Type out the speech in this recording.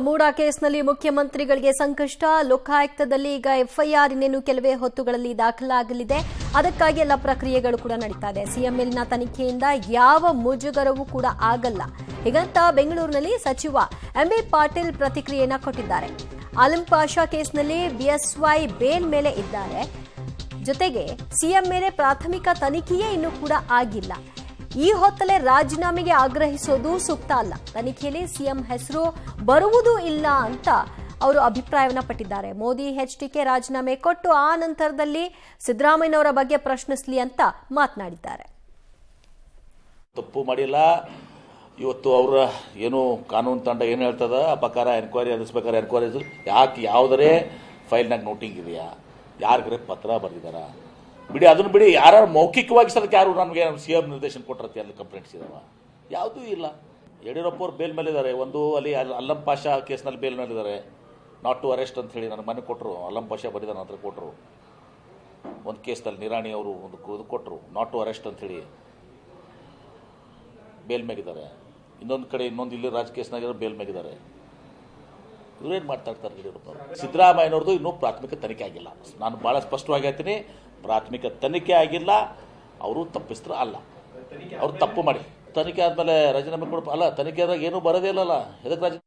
ಮೂಡಾ ಕೇಸ್ನಲ್ಲಿ ಮುಖ್ಯಮಂತ್ರಿಗಳಿಗೆ ಸಂಕಷ್ಟ. ಲೋಕಾಯುಕ್ತದಲ್ಲಿ ಈಗ ಎಫ್ಐಆರ್ ಇನ್ನೇನು ಕೆಲವೇ ಹೊತ್ತುಗಳಲ್ಲಿ ದಾಖಲಾಗಲಿದೆ. ಅದಕ್ಕಾಗಿ ಎಲ್ಲ ಪ್ರಕ್ರಿಯೆಗಳು ಕೂಡ ನಡೀತಾ ಇದೆ. ಸಿಎಂ ಮೇಲಿನ ತನಿಖೆಯಿಂದ ಯಾವ ಮುಜುಗರವೂ ಕೂಡ ಆಗಲ್ಲ, ಹೀಗಂತ ಬೆಂಗಳೂರಿನಲ್ಲಿ ಸಚಿವ ಎಂಬಿ ಪಾಟೀಲ್ ಪ್ರತಿಕ್ರಿಯೆಯನ್ನ ಕೊಟ್ಟಿದ್ದಾರೆ. ಆಲಂ ಪಾಷಾ ಕೇಸ್ನಲ್ಲಿ ಬಿಎಸ್ವೈ ಬೇಲ್ ಮೇಲೆ ಇದ್ದಾರೆ. ಜೊತೆಗೆ ಸಿಎಂ ಮೇಲೆ ಪ್ರಾಥಮಿಕ ತನಿಖೆಯೇ ಇನ್ನೂ ಕೂಡ ಆಗಿಲ್ಲ. ಈ ಹೊತ್ತಲೇ ರಾಜೀನಾಮೆಗೆ ಆಗ್ರಹಿಸೋದು ಸೂಕ್ತ ಅಲ್ಲ. ತನಿಖೆಯಲ್ಲಿ ಸಿಎಂ ಹೆಸರು ಬರುವುದೂ ಇಲ್ಲ ಅಂತ ಅವರು ಅಭಿಪ್ರಾಯವನ್ನ ಪಟ್ಟಿದ್ದಾರೆ. ಮೋದಿ ಎಚ್ಡಿಕೆ ರಾಜೀನಾಮೆ ಕೊಟ್ಟು ಆ ನಂತರದಲ್ಲಿ ಸಿದ್ದರಾಮಯ್ಯನವರ ಬಗ್ಗೆ ಪ್ರಶ್ನಿಸಲಿ ಅಂತ ಮಾತನಾಡಿದ್ದಾರೆ. ತಪ್ಪು ಮಾಡಿಲ್ಲ. ಇವತ್ತು ಅವರ ಏನು ಕಾನೂನು ತಂಡ ಏನು ಹೇಳ್ತದ ಆ ಪ್ರಕಾರ ಎನ್ಕ್ವೈರಿ ನಡೆಸಬೇಕಾದ್ರೆ ಎನ್ಕ್ವೈರಿ ಯಾಕೆ ಯಾವುದರೇ ಫೈಲ್ನಾಗ ನೋಟಿಂಗ್ ಇದೆಯಾ, ಯಾರಿಗಾರೆ ಪತ್ರ ಬರೆದಿದ್ದಾರ ಬಿಡಿ, ಅದನ್ನು ಬಿಡಿ. ಯಾರು ಮೌಖಿಕವಾಗಿ ಸದಕ್ಕೆ ಯಾರು ನಮಗೆ ಸಿಎಂ ನಿರ್ದೇಶನ ಕೊಟ್ಟಿರತ್ತೆ ಅಲ್ಲಿ ಕಂಪ್ಲೇಂಟ್ಸ್ ಇದಾವ? ಯಾವುದೂ ಇಲ್ಲ. ಯಡಿಯೂರಪ್ಪ ಅವ್ರು ಬೇಲ್ ಮೇಲಿದ್ದಾರೆ. ಒಂದು ಅಲ್ಲಿ ಅಲ್ಲಂ ಪಾಷಾ ಕೇಸ್ನಲ್ಲಿ ಬೇಲ್ ಮೇಲಿದ್ದಾರೆ, ನಾಟ್ ಟು ಅರೆಸ್ಟ್ ಅಂತ ಹೇಳಿ ನನ್ನ ಮನೆ ಕೊಟ್ಟರು. ಅಲ್ಲಂ ಪಾಷಾ ಬರೆದ ನಂತರ ಕೊಟ್ಟರು. ಒಂದು ಕೇಸ್ನಲ್ಲಿ ನಿರಾಣಿ ಅವರು ಒಂದು ಇದು ಕೊಟ್ಟರು, ನಾಟ್ ಟು ಅರೆಸ್ಟ್ ಅಂತ ಹೇಳಿ ಬೇಲ್ ಮೇಗಿದ್ದಾರೆ. ಇನ್ನೊಂದು ಕಡೆ ಇನ್ನೊಂದು ಇಲ್ಲಿ ರಾಜ ಕೇಸ್ನಾಗಿರೋ ಬೇಲ್ ಮೇಗಿದ್ದಾರೆ. ಇವರೇನು ಮಾತಾಡ್ತಾರೆ ಯಡಿಯೂರಪ್ಪ ಅವರು? ಸಿದ್ದರಾಮಯ್ಯನವ್ರದ್ದು ಇನ್ನೂ ಪ್ರಾಥಮಿಕ ತನಿಖೆ ಆಗಿಲ್ಲ. ನಾನು ಭಾಳ ಸ್ಪಷ್ಟವಾಗಿ ಹೇಳ್ತೀನಿ, ಪ್ರಾಥಮಿಕ ತನಿಖೆ ಆಗಿಲ್ಲ. ಅವರು ತಪ್ಪಿಸ್ತ್ರ ಅಲ್ಲ, ಅವರು ತಪ್ಪು ಮಾಡಿ ತನಿಖೆ ಆದಮೇಲೆ ರಾಜೀನಾಮೆ ಕೊಡ ಅಲ್ಲ. ತನಿಖೆ ಆದಾಗ ಏನೂ ಬರೋದೇ ಇಲ್ಲಲ್ಲ, ಎದಕ್ಕೆ ರಾಜೀನಾಮೆ